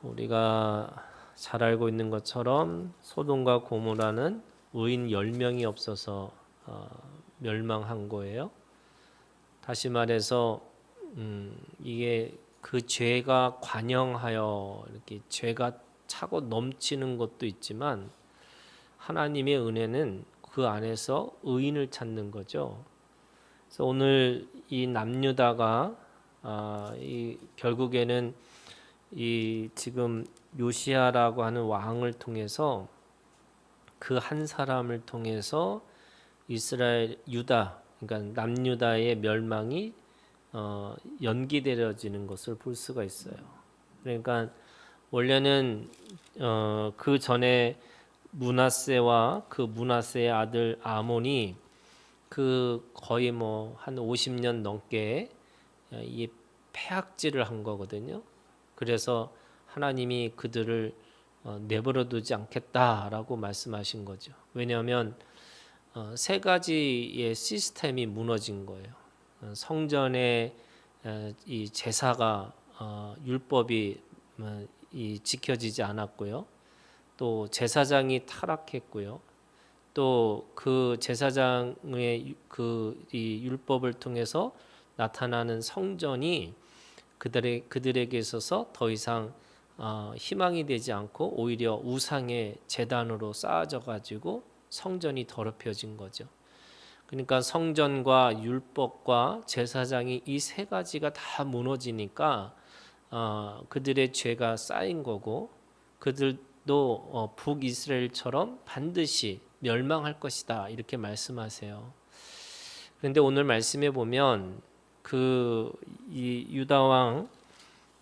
우리가 잘 알고 있는 것처럼 소돔과 고모라는 의인 10명이 없어서 멸망한 거예요. 다시 말해서 이게 그 죄가 관영하여 이렇게 죄가 차고 넘치는 것도 있지만 하나님의 은혜는 그 안에서 의인을 찾는 거죠. 그래서 오늘 이 남유다가 결국에는 이 지금 요시야라고 하는 왕을 통해서 그 한 사람을 통해서 이스라엘 유다 그러니까 남유다의 멸망이 연기되어지는 것을 볼 수가 있어요. 그러니까 원래는 그 전에 므낫세와 그 므낫세의 아들 아몬이 그 거의 뭐 한 50년 넘게 이 패악질을 한 거거든요. 그래서 하나님이 그들을 내버려 두지 않겠다라고 말씀하신 거죠. 왜냐하면 세 가지의 시스템이 무너진 거예요. 성전의 이 제사가 율법이 지켜지지 않았고요. 또 제사장이 타락했고요. 또 그 제사장의 이 율법을 통해서 나타나는 성전이 그들에게 있어서 더 이상 희망이 되지 않고 오히려 우상의 제단으로 쌓아져 가지고 성전이 더럽혀진 거죠. 그러니까 성전과 율법과 제사장이 이 세 가지가 다 무너지니까 그들의 죄가 쌓인 거고 그들도 북이스라엘처럼 반드시 멸망할 것이다 이렇게 말씀하세요. 그런데 오늘 말씀에 보면 이 유다 왕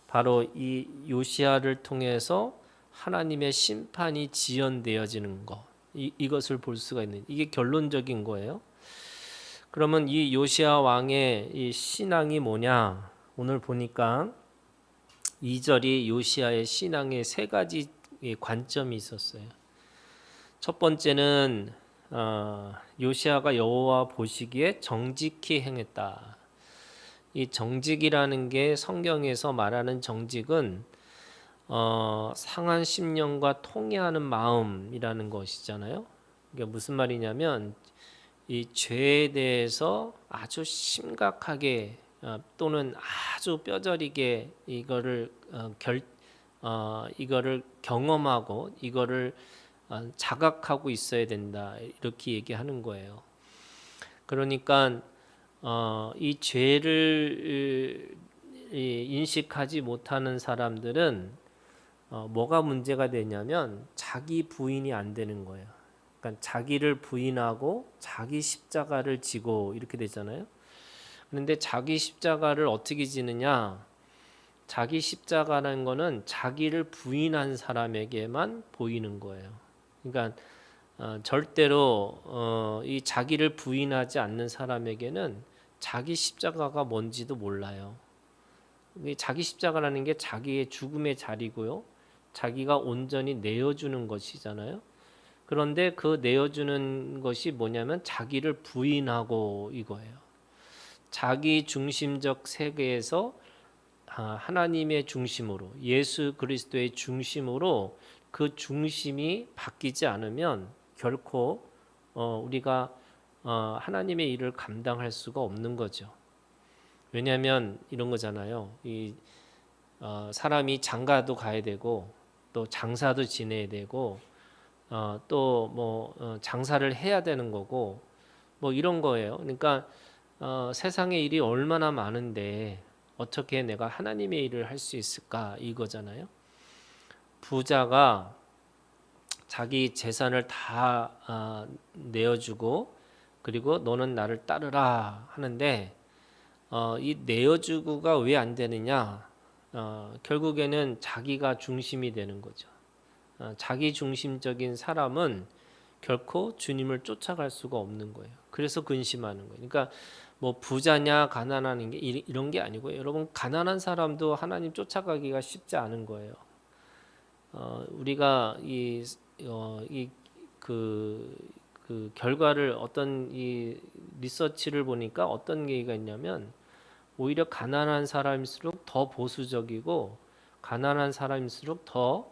바로 이 요시야를 통해서 하나님의 심판이 지연되어지는 것 이것을 볼 수가 있는 이게 결론적인 거예요. 그러면 이 요시야 왕의 이 신앙이 뭐냐? 오늘 보니까 2절이 요시야의 신앙의 세 가지 관점이 있었어요. 첫 번째는 요시야가 여호와 보시기에 정직히 행했다. 이 정직이라는 게 성경에서 말하는 정직은 상한 심령과 통회하는 마음이라는 것이잖아요. 이게 무슨 말이냐면 이 죄에 대해서 아주 심각하게 또는 아주 뼈저리게 이거를 경험하고 이거를 자각하고 있어야 된다 이렇게 얘기하는 거예요. 그러니까 이 죄를 인식하지 못하는 사람들은 뭐가 문제가 되냐면 자기 부인이 안 되는 거예요. 그러니까 자기를 부인하고 자기 십자가를 지고 이렇게 되잖아요. 그런데 자기 십자가를 어떻게 지느냐? 자기 십자가라는 거는 자기를 부인한 사람에게만 보이는 거예요. 그러니까 절대로 이 자기를 부인하지 않는 사람에게는 자기 십자가가 뭔지도 몰라요. 자기 십자가라는 게 자기의 죽음의 자리고요. 자기가 온전히 내어주는 것이잖아요. 그런데 그 내어주는 것이 뭐냐면 자기를 부인하고 이거예요. 자기 중심적 세계에서 하나님의 중심으로 예수 그리스도의 중심으로 그 중심이 바뀌지 않으면 결코 우리가 하나님의 일을 감당할 수가 없는 거죠. 왜냐하면 이런 거잖아요. 사람이 장가도 가야 되고 또 장사도 지내야 되고 또 뭐 장사를 해야 되는 거고 뭐 이런 거예요. 그러니까 세상의 일이 얼마나 많은데 어떻게 내가 하나님의 일을 할 수 있을까 이거잖아요. 부자가 자기 재산을 다 내어주고 그리고 너는 나를 따르라 하는데 이 내어주고가 왜 안 되느냐? 결국에는 자기가 중심이 되는 거죠. 자기 중심적인 사람은 결코 주님을 쫓아갈 수가 없는 거예요. 그래서 근심하는 거예요. 그러니까 뭐 부자냐 가난한 게 이런 게 아니고요. 여러분 가난한 사람도 하나님 쫓아가기가 쉽지 않은 거예요. 우리가 그 결과를 어떤 이 리서치를 보니까 어떤 얘기가 있냐면 오히려 가난한 사람일수록 더 보수적이고 가난한 사람일수록 더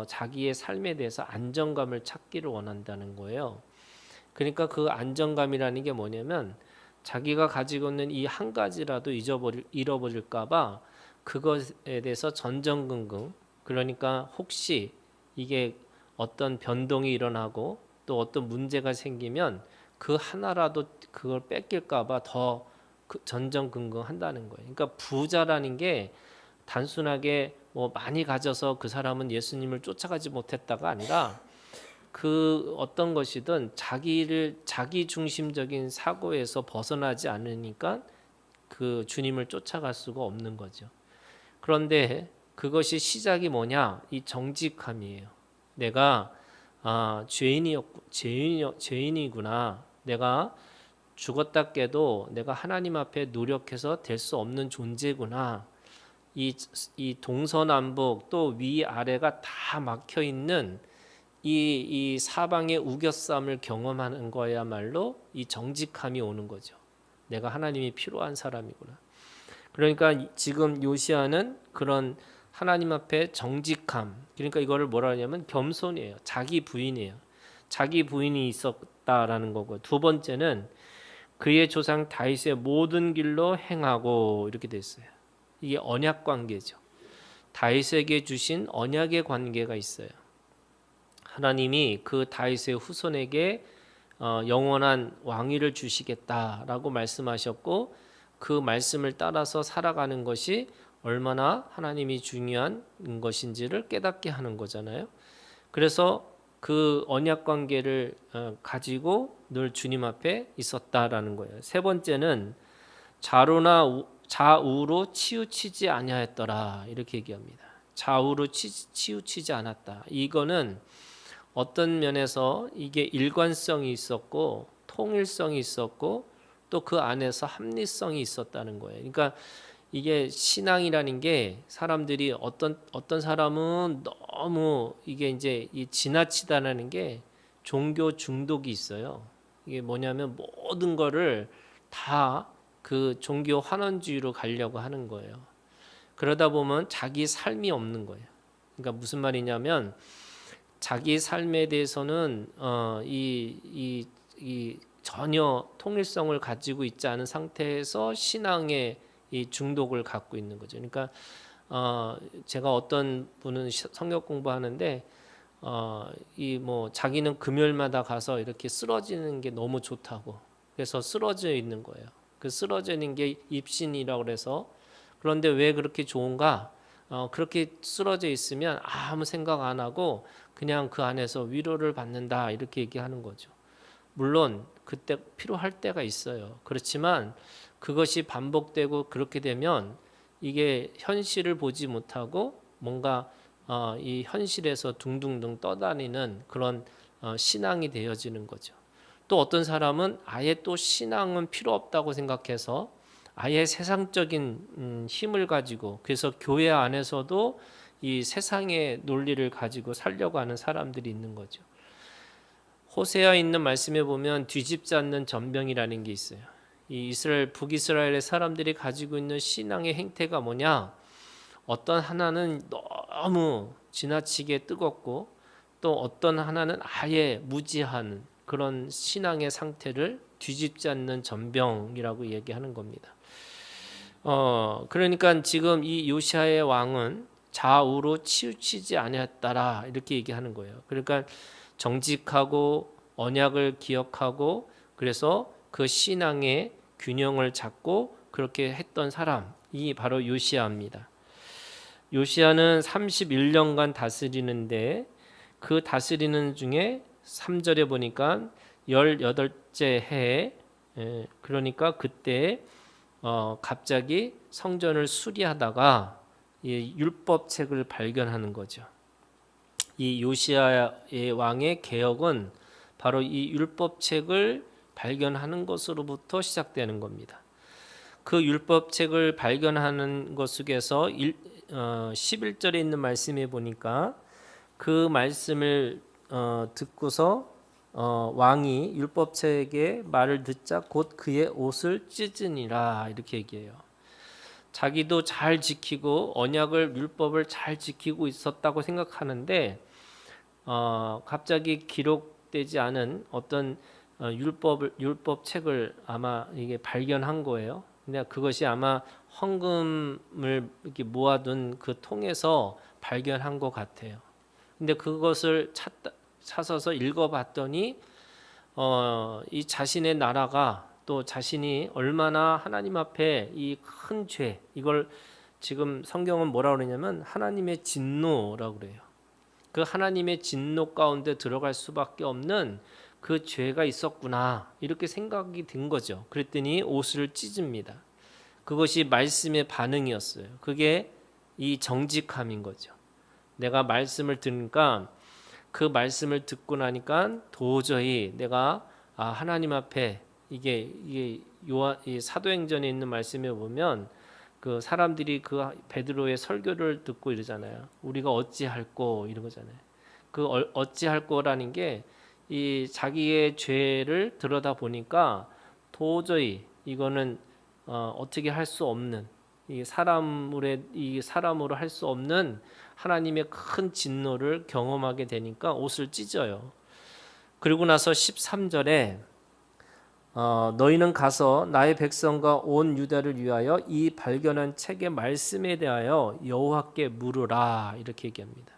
자기의 삶에 대해서 안정감을 찾기를 원한다는 거예요. 그러니까 그 안정감이라는 게 뭐냐면 자기가 가지고 있는 이 한 가지라도 잃어버릴까봐 그것에 대해서 전전긍긍, 그러니까 혹시 이게 어떤 변동이 일어나고 또 어떤 문제가 생기면 그 하나라도 그걸 뺏길까봐 더 전전긍긍 한다는 거예요. 그러니까 부자라는 게 단순하게 뭐 많이 가져서 그 사람은 예수님을 쫓아가지 못했다가 아니라 그 어떤 것이든 자기 중심적인 사고에서 벗어나지 않으니까 그 주님을 쫓아갈 수가 없는 거죠. 그런데 그것이 시작이 뭐냐? 이 정직함이에요. 내가 죄인이구나. 내가 죽었다 깨도 내가 하나님 앞에 노력해서 될 수 없는 존재구나. 이 동서남북 또 위아래가 다 막혀 있는 이 사방의 우겨쌈을 경험하는 거야말로 이 정직함이 오는 거죠. 내가 하나님이 필요한 사람이구나. 그러니까 지금 요시아는 그런 하나님 앞에 정직함, 그러니까 이거를 뭐라 하냐면 겸손이에요. 자기 부인이에요. 자기 부인이 있었다라는 거고, 두 번째는 그의 조상 다윗의 모든 길로 행하고, 이렇게 됐어요. 이게 언약 관계죠. 다윗에게 주신 언약의 관계가 있어요. 하나님이 그 다윗의 후손에게 영원한 왕위를 주시겠다라고 말씀하셨고, 그 말씀을 따라서 살아가는 것이 얼마나 하나님이 중요한 것인지를 깨닫게 하는 거잖아요. 그래서 그 언약 관계를 가지고 늘 주님 앞에 있었다라는 거예요. 세 번째는 좌우로 치우치지 아니하였더라, 이렇게 얘기합니다. 좌우로 치우치지 않았다. 이거는 어떤 면에서 이게 일관성이 있었고 통일성이 있었고 또 그 안에서 합리성이 있었다는 거예요. 그러니까 이게 신앙이라는 게 사람들이 어떤 사람은 너무 이게 이제 이 지나치다라는 게 종교 중독이 있어요. 이게 뭐냐면 모든 거를 다 그 종교 환원주의로 가려고 하는 거예요. 그러다 보면 자기 삶이 없는 거예요. 그러니까 무슨 말이냐면 자기 삶에 대해서는 이 전혀 통일성을 가지고 있지 않은 상태에서 신앙의 이 중독을 갖고 있는 거죠. 그러니까 제가 어떤 분은 성경 공부하는데 이 뭐 자기는 금요일마다 가서 이렇게 쓰러지는 게 너무 좋다고, 그래서 쓰러져 있는 거예요. 그 쓰러지는 게 입신이라고 그래서, 그런데 왜 그렇게 좋은가? 그렇게 쓰러져 있으면 아무 생각 안 하고 그냥 그 안에서 위로를 받는다, 이렇게 얘기하는 거죠. 물론 그때 필요할 때가 있어요. 그렇지만 그것이 반복되고 그렇게 되면 이게 현실을 보지 못하고 뭔가 이 현실에서 둥둥둥 떠다니는 그런 신앙이 되어지는 거죠. 또 어떤 사람은 아예 또 신앙은 필요 없다고 생각해서 아예 세상적인 힘을 가지고, 그래서 교회 안에서도 이 세상의 논리를 가지고 살려고 하는 사람들이 있는 거죠. 호세아에 있는 말씀에 보면 뒤집지 않는 전병이라는 게 있어요. 이 북이스라엘의 사람들이 가지고 있는 신앙의 행태가 뭐냐? 어떤 하나는 너무 지나치게 뜨겁고 또 어떤 하나는 아예 무지한 그런 신앙의 상태를 뒤집지 않는 전병이라고 얘기하는 겁니다. 그러니까 지금 이 요시아의 왕은 좌우로 치우치지 아니했다라, 이렇게 얘기하는 거예요. 그러니까 정직하고 언약을 기억하고 그래서 그 신앙의 균형을 잡고 그렇게 했던 사람이 바로 요시아입니다. 요시아는 31년간 다스리는데 그 다스리는 중에 3절에 보니까 18째 해에, 그러니까 그때 갑자기 성전을 수리하다가 이 율법책을 발견하는 거죠. 이 요시아의 왕의 개혁은 바로 이 율법책을 발견하는 것으로부터 시작되는 겁니다. 그 율법책을 발견하는 것 속에서 11절에 있는 말씀에 보니까 그 말씀을 듣고서 왕이 율법책의 말을 듣자 곧 그의 옷을 찢으니라, 이렇게 얘기해요. 자기도 잘 지키고 언약을 율법을 잘 지키고 있었다고 생각하는데 갑자기 기록되지 않은 어떤 율법 책을 아마 이게 발견한 거예요. 근데 그것이 아마 헌금을 이렇게 모아둔 그 통에서 발견한 것 같아요. 근데 그것을 찾아서 읽어봤더니 이 자신의 나라가 또 자신이 얼마나 하나님 앞에 이 큰 죄, 이걸 지금 성경은 뭐라 그러냐면 하나님의 진노라고 그래요. 그 하나님의 진노 가운데 들어갈 수밖에 없는 그 죄가 있었구나, 이렇게 생각이 든 거죠. 그랬더니 옷을 찢습니다. 그것이 말씀의 반응이었어요. 그게 이 정직함인 거죠. 내가 말씀을 들으니까, 그 말씀을 듣고 나니까 도저히 내가 하나님 앞에 이게 이 사도행전에 있는 말씀에 보면 그 사람들이 그 베드로의 설교를 듣고 이러잖아요. 우리가 어찌할꼬, 이런 거잖아요. 그 어찌할꼬라는 게 이 자기의 죄를 들여다 보니까 도저히 이거는 어떻게 할 수 없는, 이 사람으로 할 수 없는 하나님의 큰 진노를 경험하게 되니까 옷을 찢어요. 그리고 나서 13절에 너희는 가서 나의 백성과 온 유다를 위하여 이 발견한 책의 말씀에 대하여 여호와께 물으라, 이렇게 얘기합니다.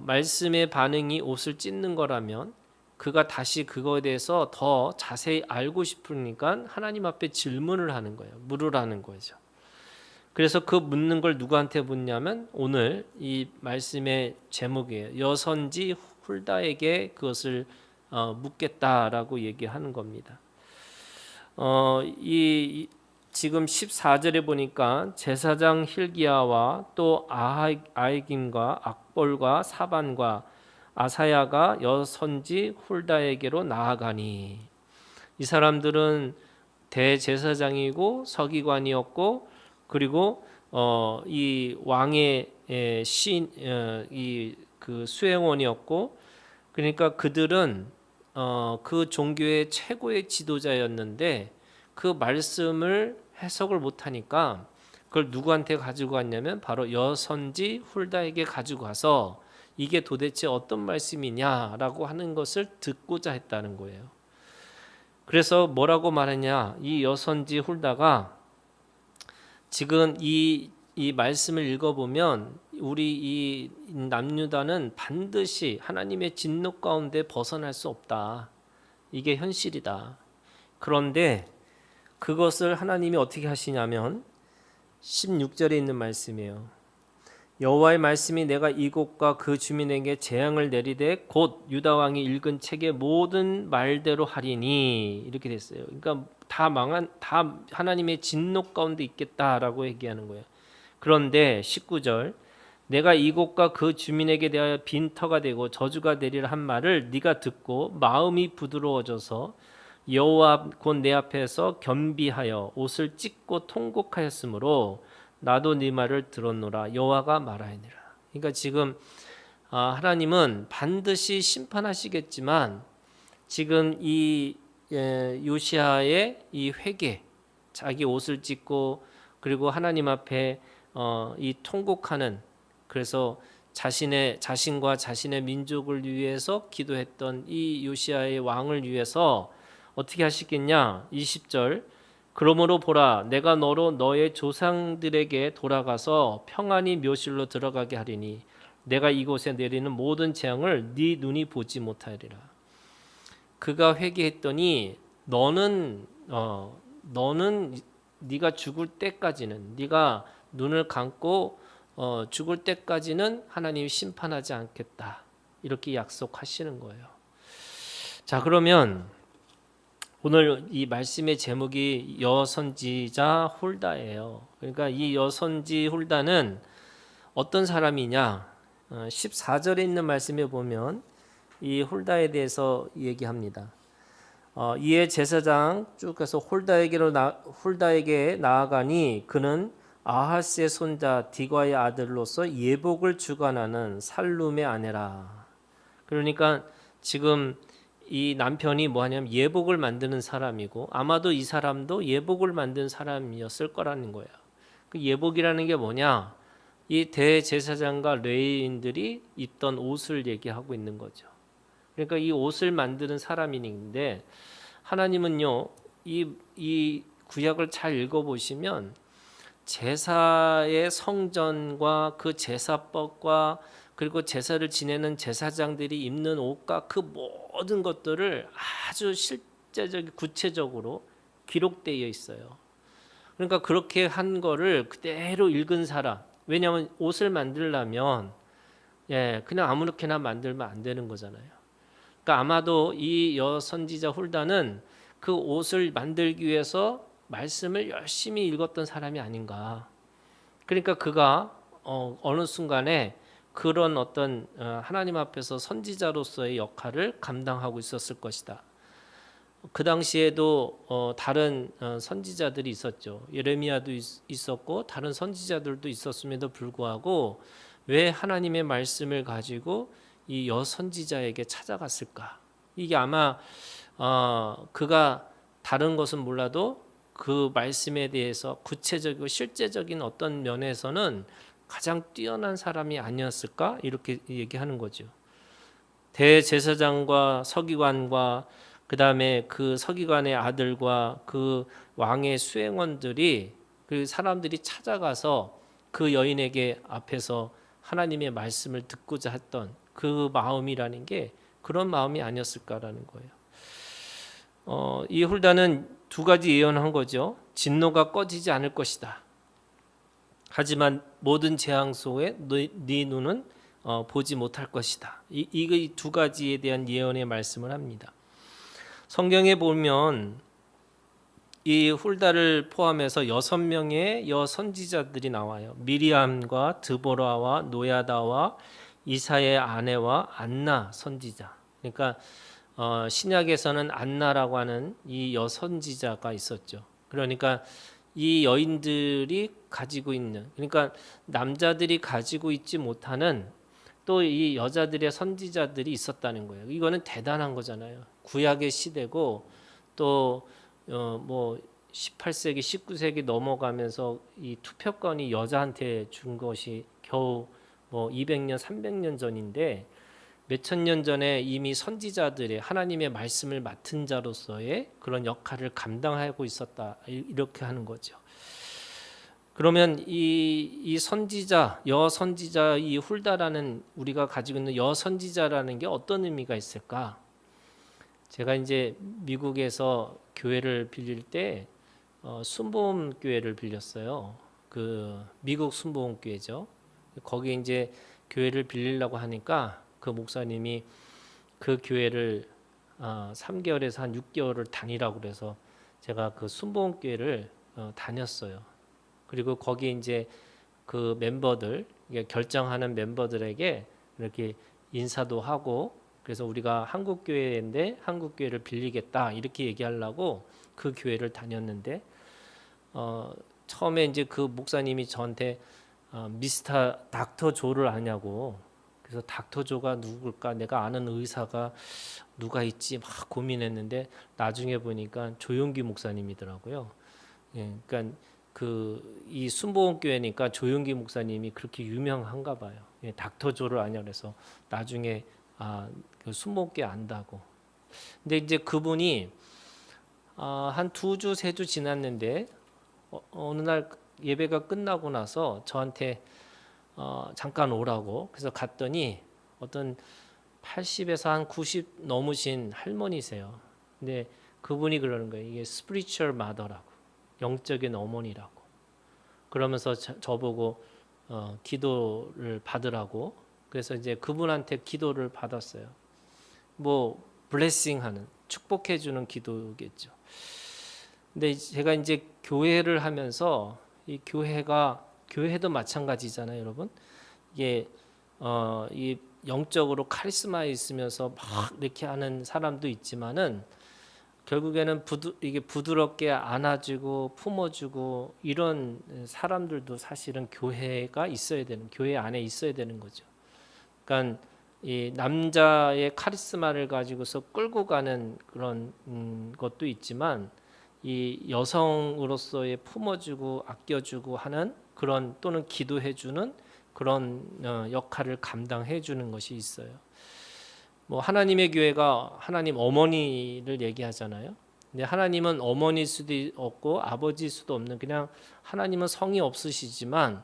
말씀의 반응이 옷을 찢는 거라면 그가 다시 그거에 대해서 더 자세히 알고 싶으니까 하나님 앞에 질문을 하는 거예요. 물으라는 거죠. 그래서 그 묻는 걸 누구한테 묻냐면 오늘 이 말씀의 제목이에요. 여선지 훌다에게 그것을 묻겠다라고 얘기하는 겁니다. 지금 14절에 보니까 제사장 힐기야와 또 아이김과 악볼과 사반과 아사야가 여선지 훌다에게로 나아가니, 이 사람들은 대제사장이고 서기관이었고, 그리고 이 왕의 그 수행원이었고, 그러니까 그들은 그 종교의 최고의 지도자였는데 그 말씀을 해석을 못하니까 그걸 누구한테 가지고 갔냐면 바로 여선지 훌다에게 가지고 가서 이게 도대체 어떤 말씀이냐라고 하는 것을 듣고자 했다는 거예요. 그래서 뭐라고 말했냐, 이 여선지 훌다가 지금 이 말씀을 읽어보면 우리 이 남유다는 반드시 하나님의 진노 가운데 벗어날 수 없다, 이게 현실이다. 그런데 그것을 하나님이 어떻게 하시냐면 16절에 있는 말씀이에요. 여호와의 말씀이 내가 이곳과 그 주민에게 재앙을 내리되 곧 유다 왕이 읽은 책의 모든 말대로 하리니, 이렇게 됐어요. 그러니까 다 하나님의 진노 가운데 있겠다라고 얘기하는 거예요. 그런데 19절, 내가 이곳과 그 주민에게 대하여 빈터가 되고 저주가 되리라 한 말을 네가 듣고 마음이 부드러워져서 여호와 곧 내 앞에서 겸비하여 옷을 찢고 통곡하였으므로 나도 네 말을 들었노라, 여호와가 말하니라. 그러니까 지금 하나님은 반드시 심판하시겠지만 지금 이 요시야의 이 회개, 자기 옷을 찢고 그리고 하나님 앞에 이 통곡하는, 그래서 자신과 자신의 민족을 위해서 기도했던 이 요시야의 왕을 위해서 어떻게 하시겠냐? 20절, 그러므로 보라, 내가 너로 너의 조상들에게 돌아가서 평안히 묘실로 들어가게 하리니 내가 이곳에 내리는 모든 재앙을 네 눈이 보지 못하리라. 그가 회개했더니 너는 네가 죽을 때까지는, 네가 눈을 감고 죽을 때까지는 하나님이 심판하지 않겠다, 이렇게 약속하시는 거예요. 자, 그러면 오늘 이 말씀의 제목이 여선지자 훌다예요. 그러니까 이 여선지 훌다는 어떤 사람이냐, 14절에 있는 말씀에 보면 이 훌다에 대해서 얘기합니다. 이에 제사장 쭉 해서 훌다에게 나아가니 그는 아하스의 손자 디과의 아들로서 예복을 주관하는 살룸의 아내라. 그러니까 지금 이 남편이 뭐 하냐면 예복을 만드는 사람이고 아마도 이 사람도 예복을 만든 사람이었을 거라는 거예요. 그 예복이라는 게 뭐냐? 이 대제사장과 레위인들이 입던 옷을 얘기하고 있는 거죠. 그러니까 이 옷을 만드는 사람인데 하나님은요 이 구약을 잘 읽어보시면 제사의 성전과 그 제사법과 그리고 제사를 지내는 제사장들이 입는 옷과 그 모든 것들을 아주 실제적 구체적으로 기록되어 있어요. 그러니까 그렇게 한 거를 그대로 읽은 사람, 왜냐하면 옷을 만들려면 그냥 아무렇게나 만들면 안 되는 거잖아요. 그러니까 아마도 이 여선지자 훌다는 그 옷을 만들기 위해서 말씀을 열심히 읽었던 사람이 아닌가. 그러니까 그가 어느 순간에 그런 어떤 하나님 앞에서 선지자로서의 역할을 감당하고 있었을 것이다. 그 당시에도 다른 선지자들이 있었죠. 예레미야도 있었고 다른 선지자들도 있었음에도 불구하고 왜 하나님의 말씀을 가지고 이 여선지자에게 찾아갔을까? 이게 아마 그가 다른 것은 몰라도 그 말씀에 대해서 구체적이고 실제적인 어떤 면에서는 가장 뛰어난 사람이 아니었을까? 이렇게 얘기하는 거죠. 대제사장과 서기관과 그다음에 그 서기관의 아들과 그 왕의 수행원들이 그 사람들이 찾아가서 그 여인에게 앞에서 하나님의 말씀을 듣고자 했던 그 마음이라는 게 그런 마음이 아니었을까라는 거예요. 이 훌다는 두 가지 예언한 거죠. 진노가 꺼지지 않을 것이다. 하지만 모든 재앙 속에 네 눈은 보지 못할 것이다. 이 두 가지에 대한 예언의 말씀을 합니다. 성경에 보면 이 훌다를 포함해서 6명의 여선지자들이 나와요. 미리암과 드보라와 노야다와 이사의 아내와 안나 선지자. 그러니까 신약에서는 안나라고 하는 이 여선지자가 있었죠. 그러니까 이 여인들이 가지고 있는, 그러니까 남자들이 가지고 있지 못하는 또 이 여자들의 선지자들이 있었다는 거예요. 이거는 대단한 거잖아요. 구약의 시대고 또 뭐 18세기, 19세기 넘어가면서 이 투표권이 여자한테 준 것이 겨우 뭐 200년, 300년 전인데 몇천 년 전에 이미 선지자들의 하나님의 말씀을 맡은 자로서의 그런 역할을 감당하고 있었다. 이렇게 하는 거죠. 그러면 이 선지자, 여선지자 이 훌다라는 우리가 가지고 있는 여선지자라는 게 어떤 의미가 있을까? 제가 이제 미국에서 교회를 빌릴 때 순복음 교회를 빌렸어요. 그 미국 순복음 교회죠. 거기 이제 교회를 빌리려고 하니까 그 목사님이 그 교회를 3개월에서 한 6개월을 다니라고 그래서 제가 그 순복음 교회를 다녔어요. 그리고 거기 이제 그 멤버들 결정하는 멤버들에게 이렇게 인사도 하고 그래서 우리가 한국 교회인데 한국 교회를 빌리겠다 이렇게 얘기하려고 그 교회를 다녔는데 처음에 이제 그 목사님이 저한테 미스터 닥터 조를 아냐고 그래서 닥터 조가 누굴까 내가 아는 의사가 누가 있지 막 고민했는데 나중에 보니까 조용기 목사님이더라고요. 예, 그러니까 이 순복음 교회니까 조용기 목사님이 그렇게 유명한가 봐요. 예, 닥터 조를 아냐 그래서 나중에 그 순복음 교회 안다고. 근데 이제 그분이 한 2주 3주 지났는데 어느 날 예배가 끝나고 나서 저한테 잠깐 오라고 그래서 갔더니 어떤 80에서 한 90 넘으신 할머니세요. 근데 그분이 그러는 거예요. 이게 스피리추얼 마더라고. 영적인 어머니라고. 그러면서 저보고 기도를 받으라고. 그래서 이제 그분한테 기도를 받았어요. 뭐 블레싱하는 축복해 주는 기도겠죠. 근데 제가 이제 교회를 하면서 이 교회도 마찬가지잖아요, 여러분. 이게 이 영적으로 카리스마 있으면서 막 이렇게 하는 사람도 있지만은 결국에는 이게 부드럽게 안아주고 품어주고 이런 사람들도 사실은 교회가 있어야 되는 교회 안에 있어야 되는 거죠. 그러니까 이 남자의 카리스마를 가지고서 끌고 가는 그런 것도 있지만 이 여성으로서의 품어주고 아껴주고 하는 그런 또는 기도해주는 그런 역할을 감당해주는 것이 있어요. 뭐 하나님의 교회가 하나님 어머니를 얘기하잖아요. 근데 하나님은 어머니일 수도 없고 아버지일 수도 없는 그냥 하나님은 성이 없으시지만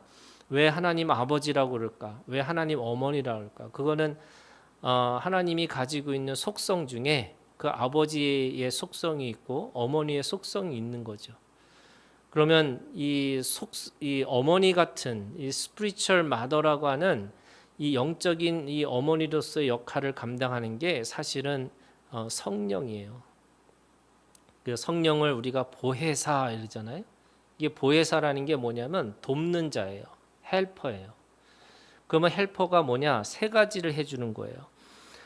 왜 하나님 아버지라고 그럴까? 왜 하나님 어머니라고 그럴까? 그거는 하나님이 가지고 있는 속성 중에 그 아버지의 속성이 있고 어머니의 속성이 있는 거죠. 그러면 이 어머니 같은 이 스피리추얼 마더라고 하는 이 영적인 이 어머니로서의 역할을 감당하는 게 사실은 성령이에요. 그 성령을 우리가 보혜사 이러잖아요. 이게 보혜사라는 게 뭐냐면 돕는 자예요. 헬퍼예요. 그러면 헬퍼가 뭐냐? 세 가지를 해주는 거예요.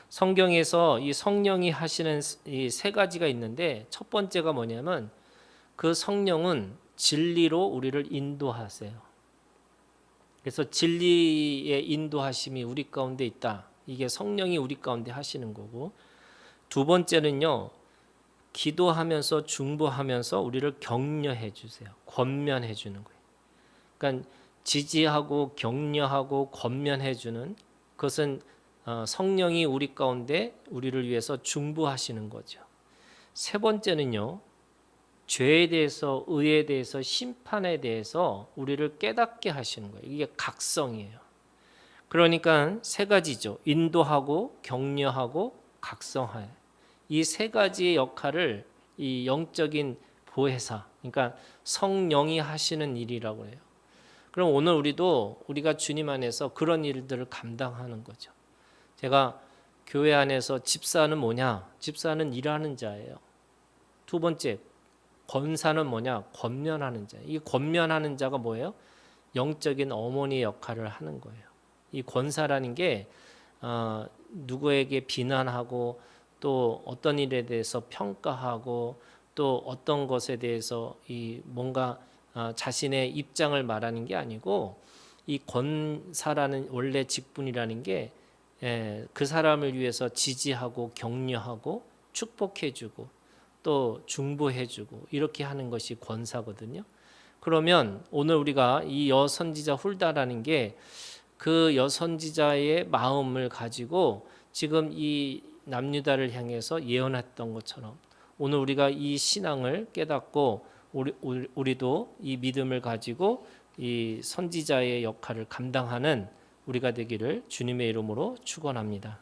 성경에서 이 성령이 하시는 이 세 가지가 있는데 첫 번째가 뭐냐면 그 성령은 진리로 우리를 인도하세요. 그래서 진리의 인도하심이 우리 가운데 있다. 이게 성령이 우리 가운데 하시는 거고, 두 번째는요, 기도하면서 중보하면서 우리를 격려해 주세요. 권면해 주는 거예요. 그러니까 지지하고 격려하고 권면해 주는 그것은 성령이 우리 가운데 우리를 위해서 중보하시는 거죠. 세 번째는요, 죄에 대해서, 의에 대해서, 심판에 대해서 우리를 깨닫게 하시는 거예요. 이게 각성이에요. 그러니까 세 가지죠. 인도하고 격려하고 각성하여. 이 세 가지의 역할을 이 영적인 보혜사, 그러니까 성령이 하시는 일이라고 해요. 그럼 오늘 우리가 주님 안에서 그런 일들을 감당하는 거죠. 제가 교회 안에서 집사는 뭐냐? 집사는 일하는 자예요. 두 번째, 권사는 뭐냐? 권면하는 자. 이 권면하는 자가 뭐예요? 영적인 어머니의 역할을 하는 거예요. 이 권사라는 게 누구에게 비난하고 또 어떤 일에 대해서 평가하고 또 어떤 것에 대해서 이 뭔가 자신의 입장을 말하는 게 아니고 이 권사라는 원래 직분이라는 게 그 사람을 위해서 지지하고 격려하고 축복해주고 또 중보해주고 이렇게 하는 것이 권사거든요. 그러면 오늘 우리가 이 여선지자 훌다라는 게 그 여선지자의 마음을 가지고 지금 이 남유다를 향해서 예언했던 것처럼 오늘 우리가 이 신앙을 깨닫고 우리도 이 믿음을 가지고 이 선지자의 역할을 감당하는 우리가 되기를 주님의 이름으로 축원합니다.